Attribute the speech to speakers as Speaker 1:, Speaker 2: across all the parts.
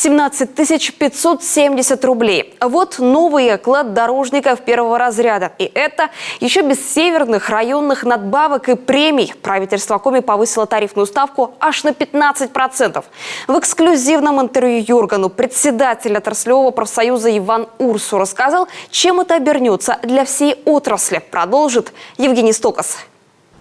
Speaker 1: 17 570 рублей. Вот новый оклад дорожников первого разряда. И это еще без северных районных надбавок и премий. Правительство Коми повысило тарифную ставку аж на 15%. В эксклюзивном интервью Юргану председатель отраслевого профсоюза Иван Урсу рассказал, чем это обернется для всей отрасли. Продолжит Евгений Стокас.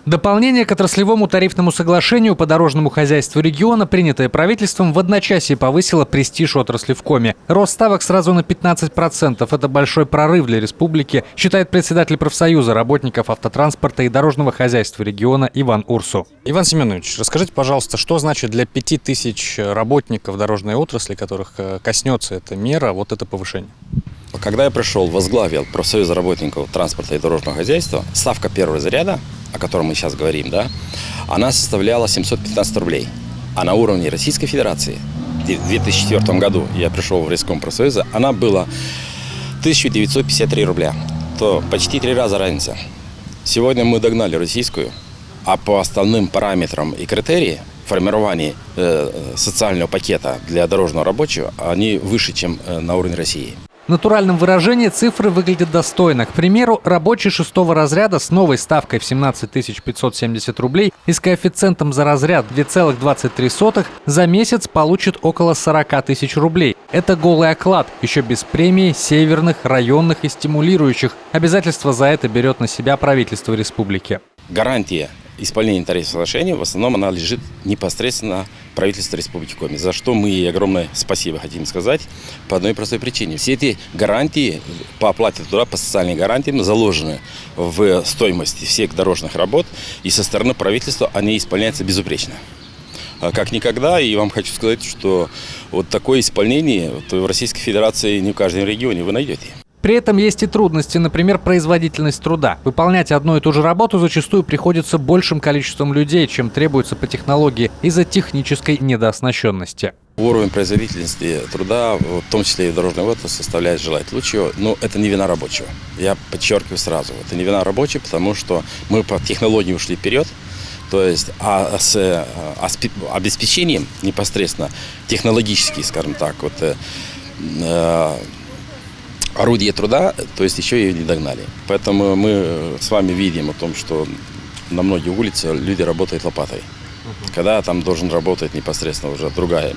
Speaker 2: Дополнение к отраслевому тарифному соглашению по дорожному хозяйству региона, принятое правительством, в одночасье повысило престиж отрасли в Коми. Рост ставок сразу на 15%. Это большой прорыв для республики, считает председатель профсоюза работников автотранспорта и дорожного хозяйства региона Иван Урсу.
Speaker 3: Иван Семенович, расскажите, пожалуйста, что значит для 5000 работников дорожной отрасли, которых коснется эта мера, вот это повышение?
Speaker 4: Когда я пришел, возглавил профсоюз работников транспорта и дорожного хозяйства, ставка первого разряда, о котором мы сейчас говорим, она составляла 715 рублей. А на уровне Российской Федерации в 2004 году я пришел в Райском профсоюза, она была 1953 рубля. То почти 3 раза разница. Сегодня мы догнали российскую, а по остальным параметрам и критериям формирования социального пакета для дорожного рабочего, они выше, чем на уровне России.
Speaker 2: В натуральном выражении цифры выглядят достойно. К примеру, рабочий 6-го разряда с новой ставкой в 17 570 рублей и с коэффициентом за разряд 2,23 за месяц получит около 40 тысяч рублей. Это голый оклад, еще без премии, северных, районных и стимулирующих. Обязательства за это берет на себя правительство республики.
Speaker 4: Гарантия исполнения тарифного соглашения, в основном она лежит непосредственно правительству Республики Коми, за что мы ей огромное спасибо хотим сказать по одной простой причине. Все эти гарантии по оплате труда, по социальным гарантиям заложены в стоимости всех дорожных работ, и со стороны правительства они исполняются безупречно. Как никогда, и вам хочу сказать, что вот такое исполнение в Российской Федерации не в каждом регионе вы найдете.
Speaker 2: При этом есть и трудности, например, производительность труда. Выполнять одну и ту же работу зачастую приходится большим количеством людей, чем требуется по технологии из-за технической недооснащенности.
Speaker 4: Уровень производительности труда, в том числе и в дорожной отрасли, составляет желать лучшего, но это не вина рабочего. Я подчеркиваю сразу, это не вина рабочего, потому что мы по технологии ушли вперед. То есть с обеспечением непосредственно технологически, скажем так, орудие труда, то есть еще ее не догнали. Поэтому мы с вами видим о том, что на многие улицы люди работают лопатой. Когда там должен работать непосредственно уже другая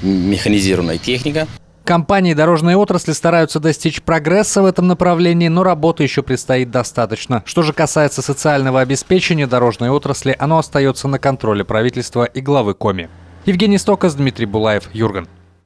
Speaker 4: механизированная техника.
Speaker 2: Компании дорожной отрасли стараются достичь прогресса в этом направлении, но работы еще предстоит достаточно. Что же касается социального обеспечения дорожной отрасли, оно остается на контроле правительства и главы Коми. Евгений Стокас, Дмитрий Булаев, Юрган.